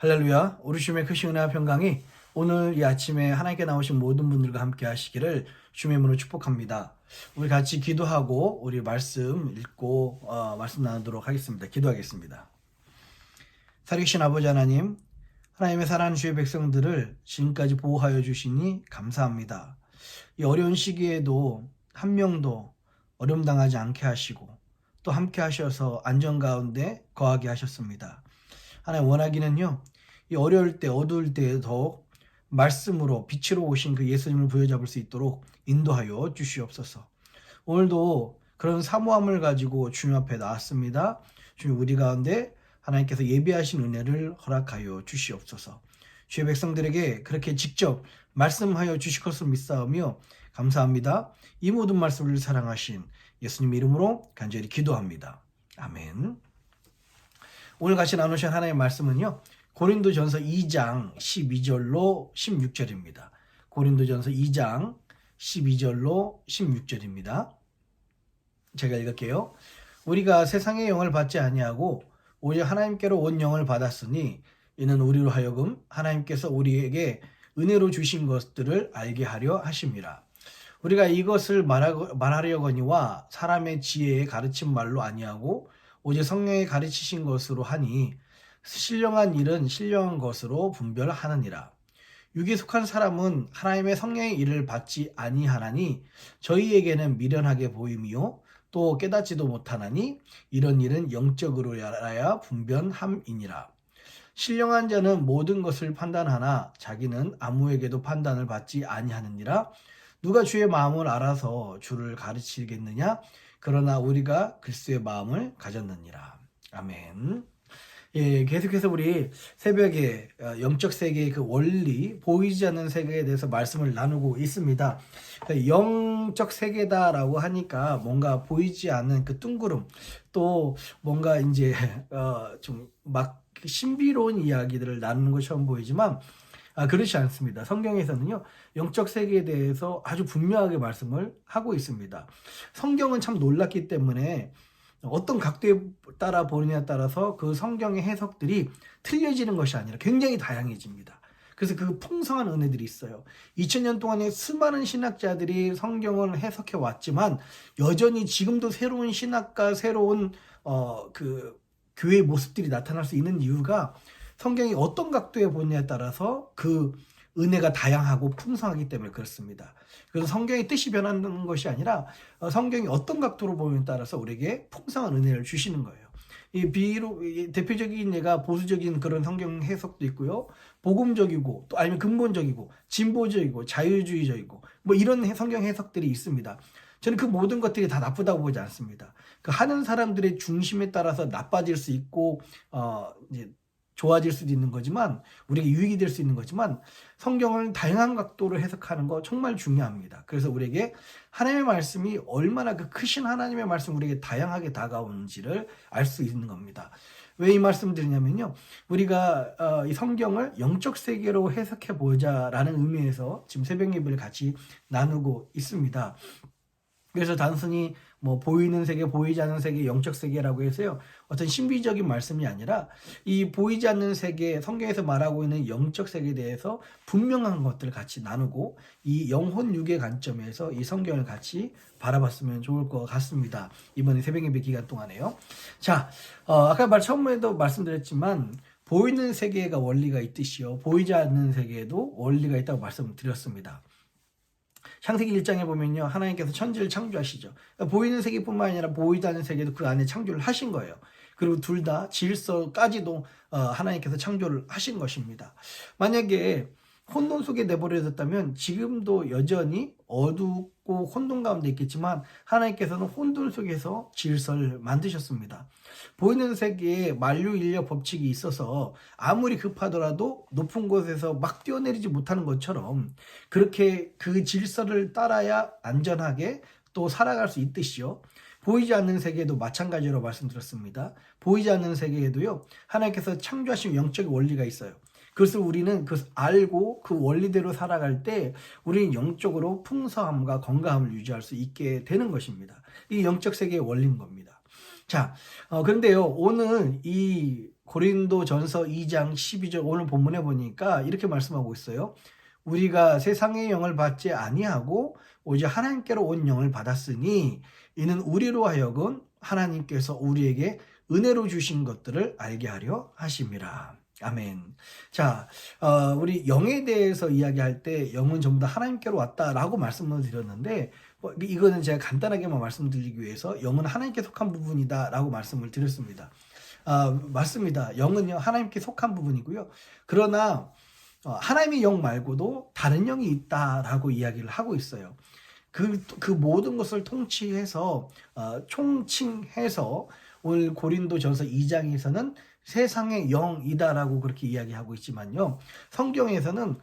할렐루야. 우리 주님의 크신 은혜와 평강이 오늘 이 아침에 하나님께 나오신 모든 분들과 함께 하시기를 주님의 이름으로 축복합니다. 우리 같이 기도하고 우리 말씀 읽고 말씀 나누도록 하겠습니다. 기도하겠습니다. 살아계신 아버지 하나님, 하나님의 사랑하는 주의 백성들을 지금까지 보호하여 주시니 감사합니다. 이 어려운 시기에도 한 명도 어려움 당하지 않게 하시고 또 함께 하셔서 안전 가운데 거하게 하셨습니다. 하나님 원하기는요, 이 어려울 때 어두울 때 더욱 말씀으로 빛으로 오신 그 예수님을 부여잡을 수 있도록 인도하여 주시옵소서. 오늘도 그런 사모함을 가지고 주님 앞에 나왔습니다. 주님, 우리 가운데 하나님께서 예비하신 은혜를 허락하여 주시옵소서. 주의 백성들에게 그렇게 직접 말씀하여 주실 것을 믿사오며 감사합니다. 이 모든 말씀을 사랑하신 예수님 이름으로 간절히 기도합니다. 아멘. 오늘 같이 나누신 하나님의 말씀은요, 고린도전서 2장 12절로 16절입니다. 고린도전서 2장 12절로 16절입니다. 제가 읽을게요. 우리가 세상의 영을 받지 아니하고 오직 하나님께로 온 영을 받았으니 이는 우리로 하여금 하나님께서 우리에게 은혜로 주신 것들을 알게 하려 하심이라. 우리가 이것을 말하려거니와 사람의 지혜에 가르친 말로 아니하고 오직 성령이 가르치신 것으로 하니 신령한 일은 신령한 것으로 분별하느니라. 육에 속한 사람은 하나님의 성령의 일을 받지 아니하나니 저희에게는 미련하게 보임이요 또 깨닫지도 못하나니 이런 일은 영적으로야 분별함이니라. 신령한 자는 모든 것을 판단하나 자기는 아무에게도 판단을 받지 아니하느니라. 누가 주의 마음을 알아서 주를 가르치겠느냐? 그러나 우리가 그리스도의 마음을 가졌느니라. 아멘. 예, 계속해서 우리 새벽에 영적 세계의 그 원리, 보이지 않는 세계에 대해서 말씀을 나누고 있습니다. 영적 세계다라고 하니까 뭔가 보이지 않는 그 둥구름, 또 뭔가 이제 좀 막 신비로운 이야기들을 나누는 것처럼 보이지만 그렇지 않습니다. 성경에서는요, 영적 세계에 대해서 아주 분명하게 말씀을 하고 있습니다. 성경은 참 놀랍기 때문에 어떤 각도에 따라 보느냐에 따라서 그 성경의 해석들이 틀려지는 것이 아니라 굉장히 다양해집니다. 그래서 그 풍성한 은혜들이 있어요. 2000년 동안에 수많은 신학자들이 성경을 해석해 왔지만 여전히 지금도 새로운 신학과 새로운 그 교회의 모습들이 나타날 수 있는 이유가 성경이 어떤 각도에 보느냐에 따라서 그 은혜가 다양하고 풍성하기 때문에 그렇습니다. 그래서 성경의 뜻이 변하는 것이 아니라 성경이 어떤 각도로 보느냐에 따라서 우리에게 풍성한 은혜를 주시는 거예요. 이 대표적인 예가 보수적인 그런 성경 해석도 있고요. 복음적이고 또 아니면 근본적이고 진보적이고 자유주의적이고 뭐 이런 성경 해석들이 있습니다. 저는 그 모든 것들이 다 나쁘다고 보지 않습니다. 그 하는 사람들의 중심에 따라서 나빠질 수 있고 이제 좋아질 수도 있는 거지만 우리에게 유익이 될 수 있는 거지만 성경을 다양한 각도로 해석하는 거 정말 중요합니다. 그래서 우리에게 하나님의 말씀이 얼마나 그 크신 하나님의 말씀 우리에게 다양하게 다가오는지를 알 수 있는 겁니다. 왜 이 말씀을 드리냐면요, 우리가 이 성경을 영적 세계로 해석해 보자라는 의미에서 지금 새벽 예배를 같이 나누고 있습니다. 그래서 단순히 뭐 보이는 세계, 보이지 않는 세계, 영적 세계라고 해서요, 어떤 신비적인 말씀이 아니라 이 보이지 않는 세계, 성경에서 말하고 있는 영적 세계에 대해서 분명한 것들을 같이 나누고 이 영혼 육의 관점에서 이 성경을 같이 바라봤으면 좋을 것 같습니다. 이번에 새벽 예배 기간 동안에요. 자, 아까 처음에도 말씀드렸지만 보이는 세계가 원리가 있듯이요, 보이지 않는 세계에도 원리가 있다고 말씀드렸습니다. 창세기 1장에 보면요, 하나님께서 천지를 창조하시죠. 그러니까 보이는 세계뿐만 아니라 보이지 않는 세계도 그 안에 창조를 하신 거예요. 그리고 둘 다 질서까지도 하나님께서 창조를 하신 것입니다. 만약에 혼돈 속에 내버려졌다면 지금도 여전히 어둡고 혼돈 가운데 있겠지만 하나님께서는 혼돈 속에서 질서를 만드셨습니다. 보이는 세계에 만류인력 법칙이 있어서 아무리 급하더라도 높은 곳에서 막 뛰어내리지 못하는 것처럼 그렇게 그 질서를 따라야 안전하게 또 살아갈 수 있듯이요, 보이지 않는 세계에도 마찬가지로 말씀드렸습니다. 보이지 않는 세계에도요, 하나님께서 창조하신 영적 원리가 있어요. 그것을 우리는 그것을 알고 그 원리대로 살아갈 때 우리는 영적으로 풍성함과 건강함을 유지할 수 있게 되는 것입니다. 이 영적 세계의 원리인 겁니다. 자, 그런데요, 오늘 이 고린도전서 2장 12절 오늘 본문에 보니까 이렇게 말씀하고 있어요. 우리가 세상의 영을 받지 아니하고 오직 하나님께로 온 영을 받았으니 이는 우리로 하여금 하나님께서 우리에게 은혜로 주신 것들을 알게 하려 하심이라. 아멘. 자, 우리 영에 대해서 이야기할 때 영은 전부 다 하나님께로 왔다라고 말씀을 드렸는데 이거는 제가 간단하게만 말씀드리기 위해서 영은 하나님께 속한 부분이다라고 말씀을 드렸습니다. 맞습니다. 영은요 하나님께 속한 부분이고요. 그러나 하나님의 영 말고도 다른 영이 있다라고 이야기를 하고 있어요. 그 모든 것을 통치해서 총칭해서 오늘 고린도전서 2장에서는 세상의 영이다라고 그렇게 이야기하고 있지만요. 성경에서는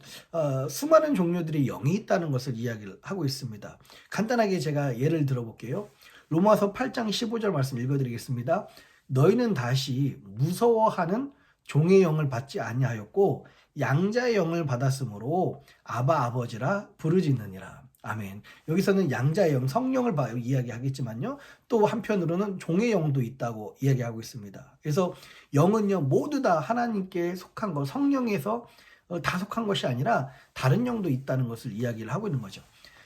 수많은 종류들의 영이 있다는 것을 이야기를 하고 있습니다. 간단하게 제가 예를 들어볼게요. 로마서 8장 15절 말씀 읽어드리겠습니다. 너희는 다시 무서워하는 종의 영을 받지 아니하였고 양자의 영을 받았으므로 아바 아버지라 부르짖느니라. 아멘. 여기서는 양자의 영, 성령을 이야기하겠지만요. 또 한편으로는 종의 영도 있다고 이야기하고 있습니다. 그래서 영은요 모두 다 하나님께 속한 것, 성령에서 다 속한 것이 아니라 다른 영도 있다는 것을 이야기를 하고 있는 거죠.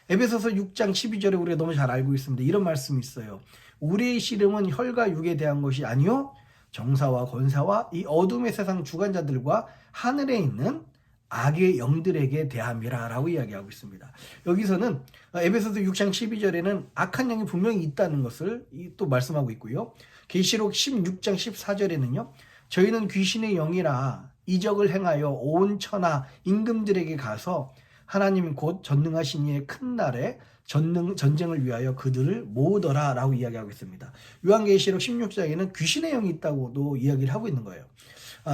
에베소서 6장 12절에 우리가 너무 잘 알고 있습니다. 이런 말씀이 있어요. 우리의 씨름은 혈과 육에 대한 것이 아니요 정사와 권사와 이 어둠의 세상 주관자들과 하늘에 있는 악의 영들에게 대함이라 라고 이야기하고 있습니다. 여기서는 에베소서 6장 12절에는 악한 영이 분명히 있다는 것을 또 말씀하고 있고요. 계시록 16장 14절에는요. 저희는 귀신의 영이라 이적을 행하여 온 천하 임금들에게 가서 하나님 곧 전능하신 이의 큰 날에 전쟁을 위하여 그들을 모으더라 라고 이야기하고 있습니다. 요한계시록 16장에는 귀신의 영이 있다고도 이야기를 하고 있는 거예요.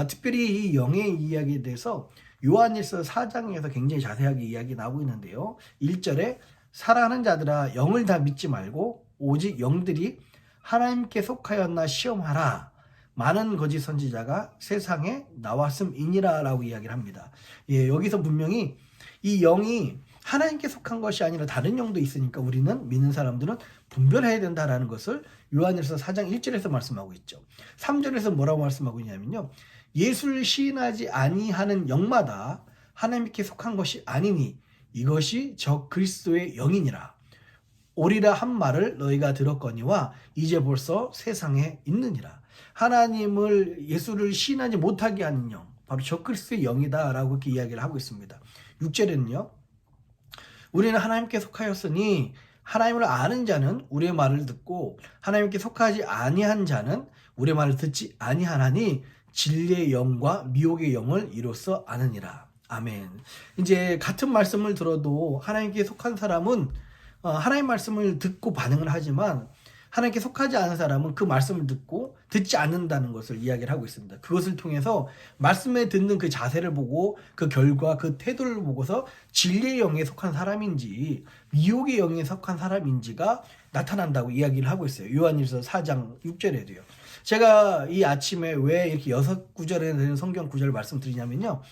특별히 이 영의 이야기에 대해서 요한일서 4장에서 굉장히 자세하게 이야기 나오고 있는데요. 1절에 사랑하는 자들아 영을 다 믿지 말고 오직 영들이 하나님께 속하였나 시험하라. 많은 거짓 선지자가 세상에 나왔음이니라 라고 이야기를 합니다. 예, 여기서 분명히 이 영이 하나님께 속한 것이 아니라 다른 영도 있으니까 우리는 믿는 사람들은 분별해야 된다라는 것을 요한일서 4장 1절에서 말씀하고 있죠. 3절에서 뭐라고 말씀하고 있냐면요. 예수를 시인하지 아니하는 영마다 하나님께 속한 것이 아니니 이것이 저 그리스도의 영이니라. 오리라 한 말을 너희가 들었거니와 이제 벌써 세상에 있느니라. 하나님을 예수를 시인하지 못하게 하는 영, 바로 저 그리스도의 영이다 라고 이렇게 이야기를 하고 있습니다. 6절에는요. 우리는 하나님께 속하였으니 하나님을 아는 자는 우리의 말을 듣고 하나님께 속하지 아니한 자는 우리의 말을 듣지 아니하나니 진리의 영과 미혹의 영을 이로써 아느니라. 아멘. 이제 같은 말씀을 들어도 하나님께 속한 사람은 하나님 말씀을 듣고 반응을 하지만 하나님께 속하지 않은 사람은 그 말씀을 듣고 듣지 않는다는 것을 이야기를 하고 있습니다. 그것을 통해서 말씀에 듣는 그 자세를 보고 그 결과 그 태도를 보고서 진리의 영에 속한 사람인지 미혹의 영에 속한 사람인지가 나타난다고 이야기를 하고 있어요. 요한일서 4장 6절에도요. 제가 이 아침에 왜 이렇게 6구절에 되는 성경 구절을 말씀드리냐면요.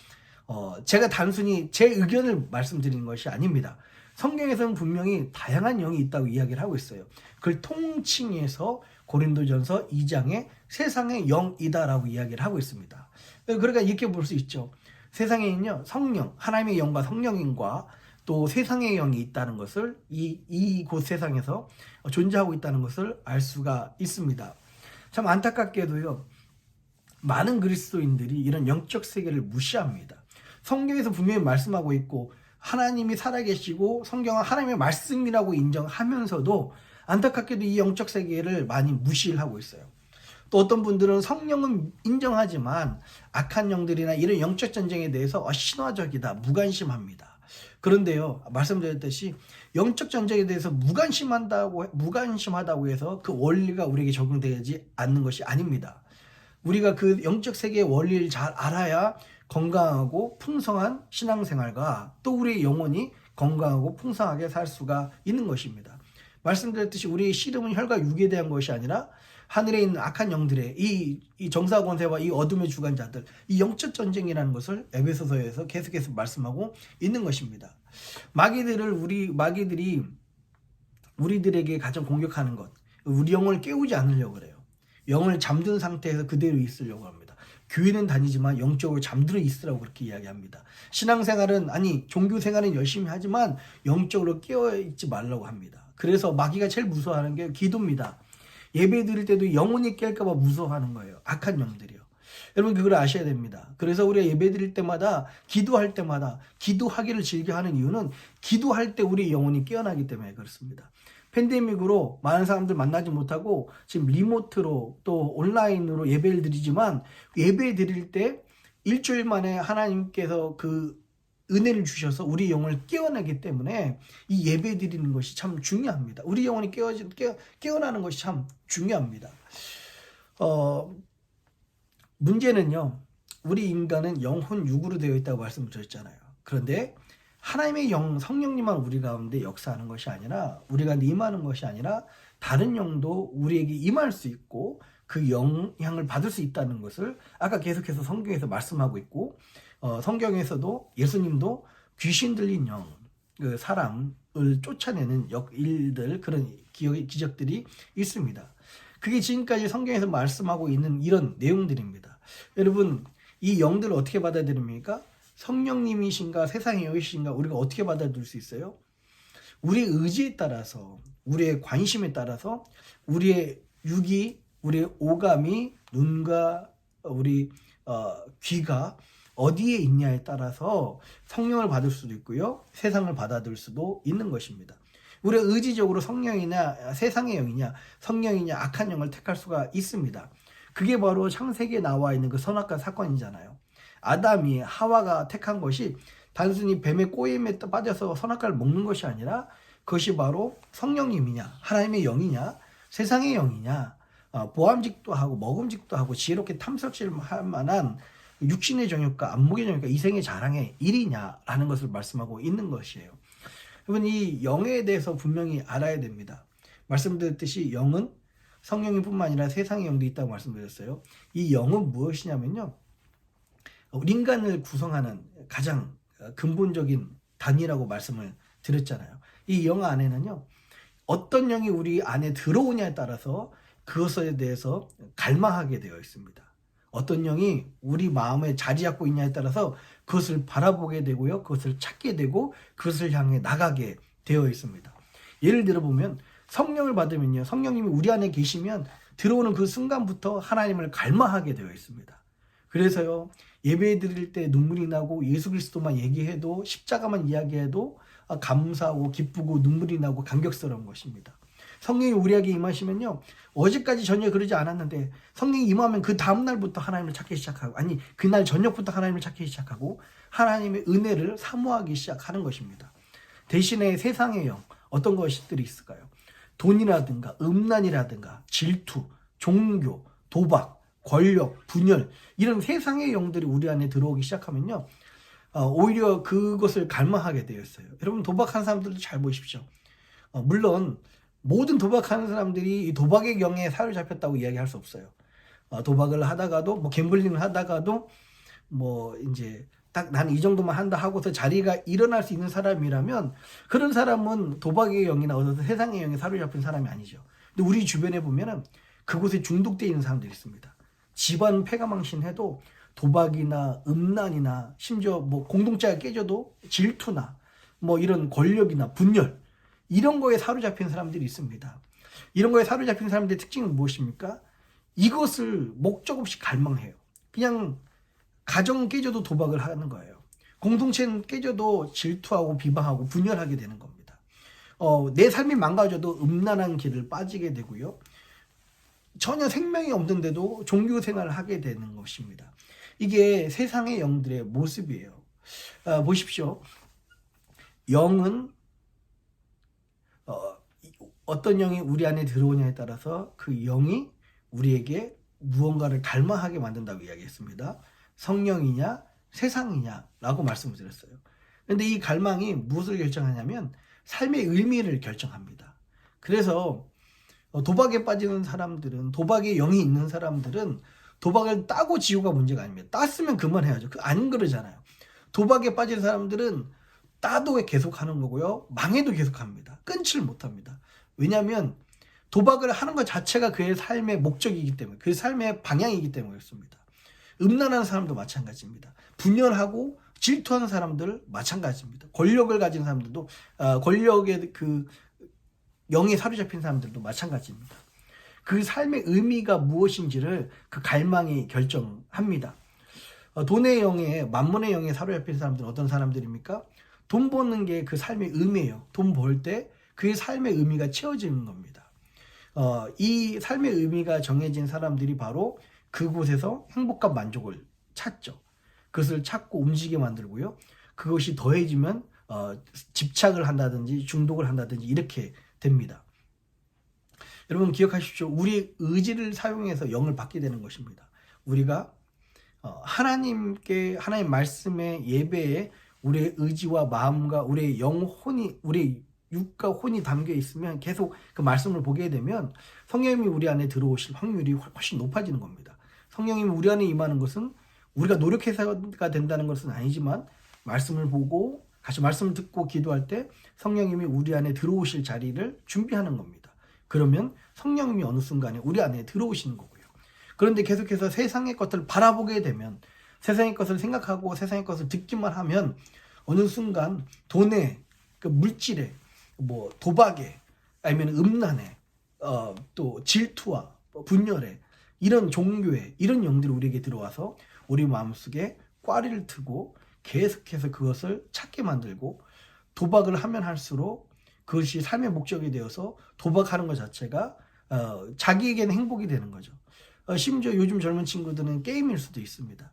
제가 단순히 제 의견을 말씀드리는 것이 아닙니다. 성경에서는 분명히 다양한 영이 있다고 이야기를 하고 있어요. 그걸 통칭해서 고린도전서 2장에 세상의 영이다라고 이야기를 하고 있습니다. 그러니까 이렇게 볼 수 있죠. 세상에는요, 성령, 하나님의 영과 성령인과 또 세상의 영이 있다는 것을 이곳 세상에서 존재하고 있다는 것을 알 수가 있습니다. 참 안타깝게도요, 많은 그리스도인들이 이런 영적 세계를 무시합니다. 성경에서 분명히 말씀하고 있고 하나님이 살아계시고 성경은 하나님의 말씀이라고 인정하면서도 안타깝게도 이 영적 세계를 많이 무시를 하고 있어요. 또 어떤 분들은 성령은 인정하지만 악한 영들이나 이런 영적 전쟁에 대해서 신화적이다, 무관심합니다. 그런데요, 말씀드렸듯이 영적 전쟁에 대해서 무관심하다고 해서 그 원리가 우리에게 적용되지 않는 것이 아닙니다. 우리가 그 영적 세계의 원리를 잘 알아야 건강하고 풍성한 신앙생활과 또 우리의 영혼이 건강하고 풍성하게 살 수가 있는 것입니다. 말씀드렸듯이 우리의 씨름은 혈과 육에 대한 것이 아니라 하늘에 있는 악한 영들의 이 정사권세와 이 어둠의 주관자들, 이 영적 전쟁이라는 것을 에베소서에서 계속해서 말씀하고 있는 것입니다. 마귀들이 우리들에게 가장 공격하는 것, 우리 영혼을 깨우지 않으려고 그래요. 영을 잠든 상태에서 그대로 있으려고 합니다. 교회는 다니지만 영적으로 잠들어 있으라고 그렇게 이야기합니다. 신앙생활은 종교생활은 열심히 하지만 영적으로 깨어있지 말라고 합니다. 그래서 마귀가 제일 무서워하는 게 기도입니다. 예배 드릴 때도 영혼이 깰까 봐 무서워하는 거예요. 악한 영들이요. 여러분 그걸 아셔야 됩니다. 그래서 우리가 예배 드릴 때마다 기도할 때마다 기도하기를 즐겨하는 이유는 기도할 때 우리 영혼이 깨어나기 때문에 그렇습니다. 팬데믹으로 많은 사람들 만나지 못하고 지금 리모트로 또 온라인으로 예배를 드리지만 예배 드릴 때 일주일 만에 하나님께서 그 은혜를 주셔서 우리 영혼을 깨어나기 때문에 이 예배 드리는 것이 참 중요합니다. 우리 영혼이 깨어나는 것이 참 중요합니다. 문제는요, 우리 인간은 영혼 육으로 되어 있다고 말씀드렸잖아요. 그런데 하나님의 영, 성령님만 우리 가운데 역사하는 것이 아니라 우리가 임하는 것이 아니라 다른 영도 우리에게 임할 수 있고 그 영향을 받을 수 있다는 것을 아까 계속해서 성경에서 말씀하고 있고 성경에서도 예수님도 귀신 들린 영, 그 사람을 쫓아내는 일들 그런 기적들이 있습니다. 그게 지금까지 성경에서 말씀하고 있는 이런 내용들입니다. 여러분 이 영들을 어떻게 받아들입니까? 성령님이신가 세상의 영이신가 우리가 어떻게 받아들일 수 있어요? 우리의 의지에 따라서 우리의 관심에 따라서 우리의 육이 우리의 오감이 눈과 우리 귀가 어디에 있냐에 따라서 성령을 받을 수도 있고요 세상을 받아들일 수도 있는 것입니다. 우리가 의지적으로 성령이냐 세상의 영이냐 성령이냐 악한 영을 택할 수가 있습니다. 그게 바로 창세기에 나와 있는 그 선악과 사건이잖아요. 아담이 하와가 택한 것이 단순히 뱀의 꼬임에 빠져서 선악과를 먹는 것이 아니라 그것이 바로 성령님이냐 하나님의 영이냐 세상의 영이냐 보암직도 하고 먹음직도 하고 지혜롭게 탐색할 만한 육신의 정욕과 안목의 정욕과 이생의 자랑의 일이냐라는 것을 말씀하고 있는 것이에요. 여러분 이 영에 대해서 분명히 알아야 됩니다. 말씀드렸듯이 영은 성령님 뿐만 아니라 세상의 영도 있다고 말씀드렸어요. 이 영은 무엇이냐면요, 우리 인간을 구성하는 가장 근본적인 단위라고 말씀을 드렸잖아요. 이 영 안에는요 어떤 영이 우리 안에 들어오냐에 따라서 그것에 대해서 갈망하게 되어 있습니다. 어떤 영이 우리 마음에 자리 잡고 있냐에 따라서 그것을 바라보게 되고요 그것을 찾게 되고 그것을 향해 나가게 되어 있습니다. 예를 들어 보면 성령을 받으면요 성령님이 우리 안에 계시면 들어오는 그 순간부터 하나님을 갈망하게 되어 있습니다. 그래서요 예배 드릴 때 눈물이 나고 예수 그리스도만 얘기해도 십자가만 이야기해도 감사하고 기쁘고 눈물이 나고 감격스러운 것입니다. 성령이 우리에게 임하시면요 어제까지 전혀 그러지 않았는데 성령이 임하면 그 다음날부터 하나님을 찾기 시작하고 그날 저녁부터 하나님을 찾기 시작하고 하나님의 은혜를 사모하기 시작하는 것입니다. 대신에 세상의 영 어떤 것들이 있을까요? 돈이라든가 음란이라든가 질투, 종교, 도박, 권력, 분열 이런 세상의 영들이 우리 안에 들어오기 시작하면요 오히려 그것을 갈망하게 되어 있어요. 여러분 도박하는 사람들도 잘 보십시오. 물론 모든 도박하는 사람들이 이 도박의 영에 사로잡혔다고 이야기할 수 없어요. 도박을 하다가도 갬블링을 하다가도 이제 딱 나는 이 정도만 한다 하고서 자리가 일어날 수 있는 사람이라면 그런 사람은 도박의 영이나 어서 세상의 영에 사로잡힌 사람이 아니죠. 근데 우리 주변에 보면은 그곳에 중독되어 있는 사람들이 있습니다. 집안 폐가망신해도 도박이나 음란이나 심지어 공동체가 깨져도 질투나 이런 권력이나 분열 이런 거에 사로잡힌 사람들이 있습니다. 이런 거에 사로잡힌 사람들의 특징은 무엇입니까? 이것을 목적 없이 갈망해요. 그냥 가정 깨져도 도박을 하는 거예요. 공동체는 깨져도 질투하고 비방하고 분열하게 되는 겁니다. 내 삶이 망가져도 음란한 길을 빠지게 되고요. 전혀 생명이 없는데도 종교 생활을 하게 되는 것입니다. 이게 세상의 영들의 모습이에요. 보십시오. 영은 어떤 영이 우리 안에 들어오냐에 따라서 그 영이 우리에게 무언가를 갈망하게 만든다고 이야기했습니다. 성령이냐 세상이냐 라고 말씀을 드렸어요. 그런데 이 갈망이 무엇을 결정하냐면 삶의 의미를 결정합니다. 그래서 도박에 빠지는 사람들은 도박의 영이 있는 사람들은 도박을 따고 지우가 문제가 아닙니다. 땄으면 그만해야죠. 안 그러잖아요. 도박에 빠진 사람들은 따도 계속하는 거고요. 망해도 계속합니다. 끊지를 못합니다. 왜냐하면 도박을 하는 것 자체가 그의 삶의 목적이기 때문에 그 삶의 방향이기 때문에 그렇습니다. 음란한 사람도 마찬가지입니다. 분열하고 질투하는 사람들 마찬가지입니다. 권력을 가진 사람들도 권력의 그 영에 사로잡힌 사람들도 마찬가지입니다. 그 삶의 의미가 무엇인지를 그 갈망이 결정합니다. 돈의 영에 만문의 영에 사로잡힌 사람들은 어떤 사람들입니까? 돈 버는 게 그 삶의 의미예요. 돈 벌 때 그의 삶의 의미가 채워지는 겁니다. 이 삶의 의미가 정해진 사람들이 바로 그곳에서 행복과 만족을 찾죠. 그것을 찾고 움직이게 만들고요. 그것이 더해지면 집착을 한다든지 중독을 한다든지 이렇게 됩니다. 여러분 기억하십시오. 우리 의지를 사용해서 영을 받게 되는 것입니다. 우리가 하나님 말씀의 예배에 우리의 의지와 마음과 우리의 영혼이 우리의 육과 혼이 담겨 있으면 계속 그 말씀을 보게 되면 성령님이 우리 안에 들어오실 확률이 훨씬 높아지는 겁니다. 성령님이 우리 안에 임하는 것은 우리가 노력해서가 된다는 것은 아니지만 말씀을 보고 같이 말씀을 듣고 기도할 때 성령님이 우리 안에 들어오실 자리를 준비하는 겁니다. 그러면 성령님이 어느 순간에 우리 안에 들어오시는 거고요. 그런데 계속해서 세상의 것을 바라보게 되면 세상의 것을 생각하고 세상의 것을 듣기만 하면 어느 순간 돈에 그 물질에 뭐 도박에 아니면 음란에 또 질투와 분열에 이런 종교에 이런 영들이 우리에게 들어와서 우리 마음속에 꽈리를 트고 계속해서 그것을 찾게 만들고 도박을 하면 할수록 그것이 삶의 목적이 되어서 도박하는 것 자체가 자기에게는 행복이 되는 거죠. 심지어 요즘 젊은 친구들은 게임일 수도 있습니다.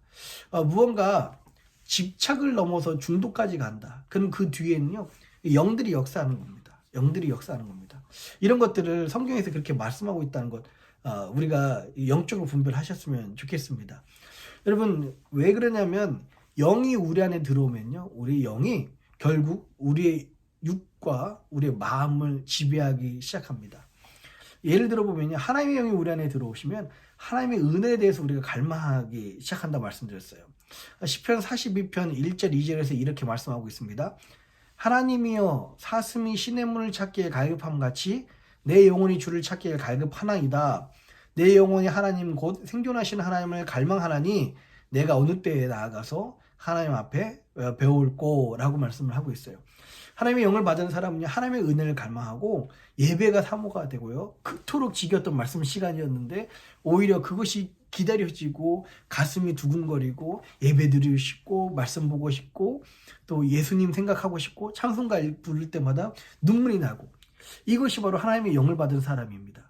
무언가 집착을 넘어서 중독까지 간다. 그럼 그 뒤에는요 영들이 역사하는 겁니다. 영들이 역사하는 겁니다. 이런 것들을 성경에서 그렇게 말씀하고 있다는 것 우리가 영적으로 분별하셨으면 좋겠습니다. 여러분 왜 그러냐면 영이 우리 안에 들어오면요 우리 영이 결국 우리의 육과 우리의 마음을 지배하기 시작합니다. 예를 들어 보면요 하나님의 영이 우리 안에 들어오시면 하나님의 은혜에 대해서 우리가 갈망하기 시작한다 말씀드렸어요. 시편 42편 1절 2절에서 이렇게 말씀하고 있습니다. 하나님이여 사슴이 신의 문을 찾기에 갈급함 같이 내 영혼이 주를 찾기에 갈급하나이다. 내 영혼이 하나님 곧 생존하시는 하나님을 갈망하나니 내가 어느 때에 나아가서 하나님 앞에 배울꼬 라고 말씀을 하고 있어요. 하나님의 영을 받은 사람은요 하나님의 은혜를 갈망하고 예배가 사모가 되고요 그토록 지겼던 말씀 시간이었는데 오히려 그것이 기다려지고 가슴이 두근거리고 예배 드리고 싶고 말씀 보고 싶고 또 예수님 생각하고 싶고 찬송가 부를 때마다 눈물이 나고 이것이 바로 하나님의 영을 받은 사람입니다.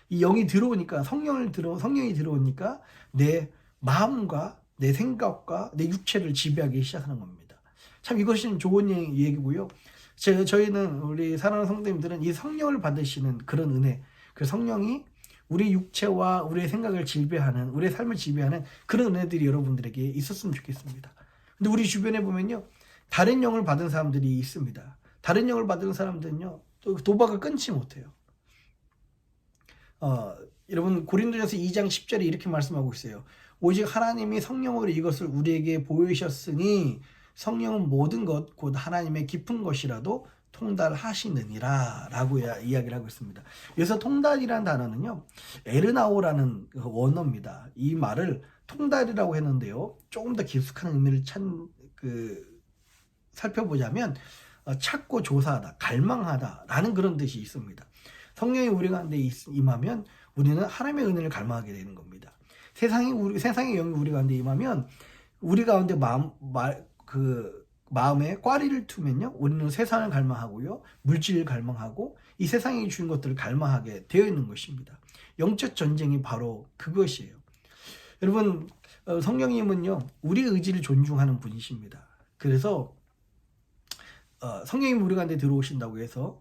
이 영이 들어오니까 성령이 들어오니까 내 마음과 내 생각과 내 육체를 지배하기 시작하는 겁니다. 참 이것은 좋은 얘기고요. 저희는 우리 사랑하는 성도님들은 이 성령을 받으시는 그런 은혜, 그 성령이 우리 육체와 우리의 생각을 지배하는, 우리의 삶을 지배하는 그런 은혜들이 여러분들에게 있었으면 좋겠습니다. 근데 우리 주변에 보면요, 다른 영을 받은 사람들이 있습니다. 다른 영을 받은 사람들은요, 또 도박을 끊지 못해요. 여러분 고린도전서 2장 10절에 이렇게 말씀하고 있어요. 오직 하나님이 성령으로 이것을 우리에게 보이셨으니 성령은 모든 것 곧 하나님의 깊은 것이라도 통달하시느니라 라고 이야기를 하고 있습니다. 여기서 통달이라는 단어는요 에르나오라는 원어입니다. 이 말을 통달이라고 했는데요 조금 더 깊숙한 의미를 살펴보자면 찾고 조사하다, 갈망하다 라는 그런 뜻이 있습니다. 성령이 우리 가운데 임하면 우리는 하나님의 은혜를 갈망하게 되는 겁니다. 세상의 영이 우리 가운데 임하면 우리 가운데 마음에 꽈리를 투면요 우리는 세상을 갈망하고요 물질을 갈망하고 이 세상이 주는 것들을 갈망하게 되어 있는 것입니다. 영적 전쟁이 바로 그것이에요. 여러분 성령님은요 우리 의지를 존중하는 분이십니다. 그래서 성령님이 우리 가운데 들어오신다고 해서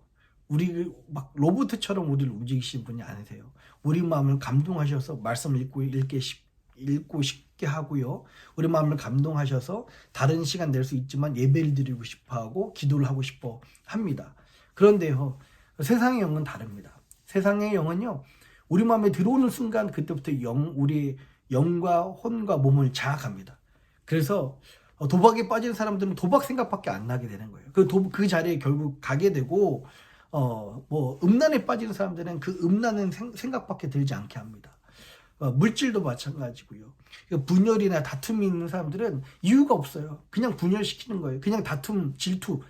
우리 막 로봇처럼 우리를 움직이시는 분이 아니세요. 우리 마음을 감동하셔서 말씀을 읽고 싶게 하고요. 우리 마음을 감동하셔서 다른 시간 낼 수 있지만 예배를 드리고 싶어하고 기도를 하고 싶어 합니다. 그런데요. 세상의 영은 다릅니다. 세상의 영은요. 우리 마음에 들어오는 순간 그때부터 우리 영과 혼과 몸을 장악합니다. 그래서 도박에 빠진 사람들은 도박 생각밖에 안 나게 되는 거예요. 그 자리에 결국 가게 되고 음란에 빠진 사람들은 그 음란은 생각밖에 들지 않게 합니다. 물질도 마찬가지고요. 분열이나 다툼이 있는 사람들은 이유가 없어요. 그냥 분열시키는 거예요. 그냥 다툼, 질투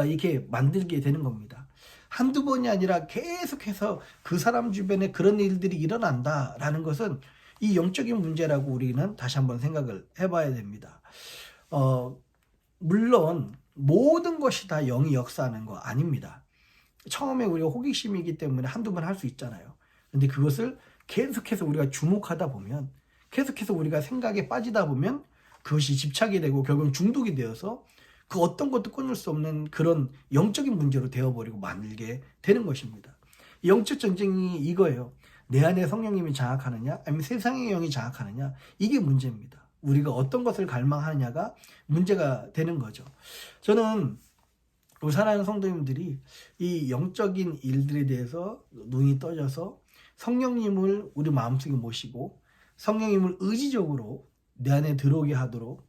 이렇게 만들게 되는 겁니다. 한두 번이 아니라 계속해서 그 사람 주변에 그런 일들이 일어난다라는 것은 이 영적인 문제라고 우리는 다시 한번 생각을 해봐야 됩니다. 물론 모든 것이 다 영이 역사하는 거 아닙니다. 처음에 우리가 호기심이기 때문에 한두 번 할 수 있잖아요. 근데 그것을 계속해서 우리가 주목하다 보면, 계속해서 우리가 생각에 빠지다 보면 그것이 집착이 되고 결국은 중독이 되어서 그 어떤 것도 끊을 수 없는 그런 영적인 문제로 되어버리고 만들게 되는 것입니다. 영적 전쟁이 이거예요. 내 안에 성령님이 장악하느냐 아니면 세상의 영이 장악하느냐, 이게 문제입니다. 우리가 어떤 것을 갈망하느냐가 문제가 되는 거죠. 저는 우리 사랑하는 성도님들이 이 영적인 일들에 대해서 눈이 떠져서 성령님을 우리 마음속에 모시고 성령님을 의지적으로 내 안에 들어오게 하도록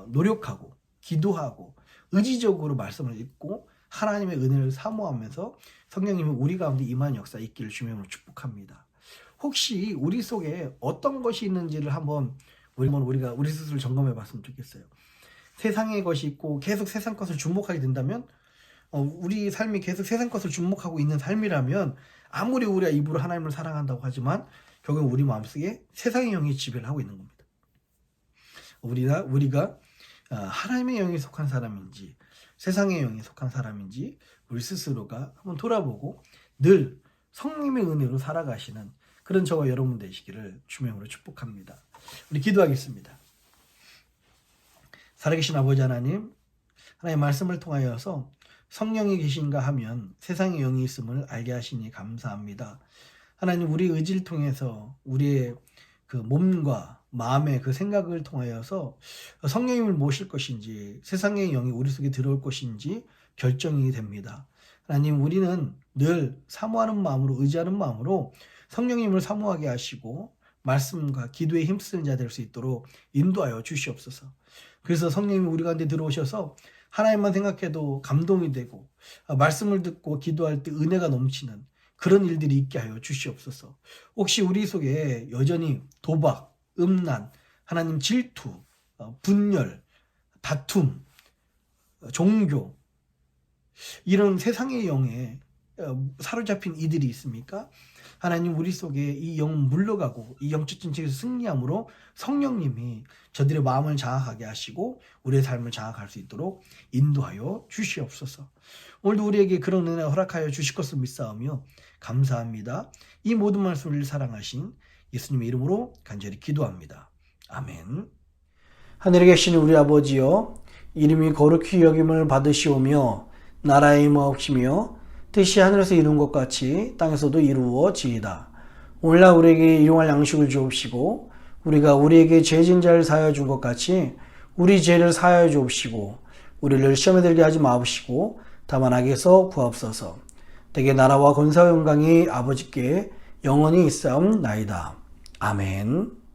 노력하고 기도하고 의지적으로 말씀을 읽고 하나님의 은혜를 사모하면서 성령님이 우리 가운데 임한 역사 있기를 주님으로 축복합니다. 혹시 우리 속에 어떤 것이 있는지를 한번 우리 스스로 점검해 봤으면 좋겠어요. 세상의 것이 있고 계속 세상 것을 주목하게 된다면, 우리 삶이 계속 세상 것을 주목하고 있는 삶이라면 아무리 우리가 입으로 하나님을 사랑한다고 하지만 결국 우리 마음속에 세상의 영이 지배를 하고 있는 겁니다. 우리가 하나님의 영에 속한 사람인지 세상의 영에 속한 사람인지 우리 스스로가 한번 돌아보고 늘 성령님의 은혜로 살아가시는 그런 저와 여러분 되시기를 주님의 이름으로 축복합니다. 우리 기도하겠습니다. 살아계신 아버지 하나님, 하나님의 말씀을 통하여서 성령이 계신가 하면 세상의 영이 있음을 알게 하시니 감사합니다. 하나님, 우리 의지를 통해서 우리의 그 몸과 마음의 그 생각을 통하여서 성령님을 모실 것인지 세상의 영이 우리 속에 들어올 것인지 결정이 됩니다. 하나님, 우리는 늘 사모하는 마음으로, 의지하는 마음으로 성령님을 사모하게 하시고 말씀과 기도에 힘쓰는 자 될 수 있도록 인도하여 주시옵소서. 그래서 성령님이 우리 가운데 들어오셔서 하나님만 생각해도 감동이 되고 말씀을 듣고 기도할 때 은혜가 넘치는 그런 일들이 있게 하여 주시옵소서. 혹시 우리 속에 여전히 도박, 음란, 하나님 질투, 분열, 다툼, 종교, 이런 세상의 영에 사로잡힌 이들이 있습니까? 하나님, 우리 속에 이 영 물러가고 이 영적 전쟁에서 승리함으로 성령님이 저들의 마음을 장악하게 하시고 우리의 삶을 장악할 수 있도록 인도하여 주시옵소서. 오늘도 우리에게 그런 은혜 허락하여 주실 것을 믿사오며 감사합니다. 이 모든 말씀을 사랑하신 예수님의 이름으로 간절히 기도합니다. 아멘. 하늘에 계신 우리 아버지여, 이름이 거룩히 여김을 받으시오며 나라의 임하옵시며 뜻이 하늘에서 이룬 것 같이 땅에서도 이루어지이다. 오늘날 우리에게 일용할 양식을 주옵시고 우리가 우리에게 죄진 자를 사하여 준 것 같이 우리 죄를 사하여 주옵시고 우리를 시험에 들게 하지 마옵시고 다만 악에서 구하옵소서. 대개 나라와 권세와 영광이 아버지께 영원히 있사옵나이다. 아멘.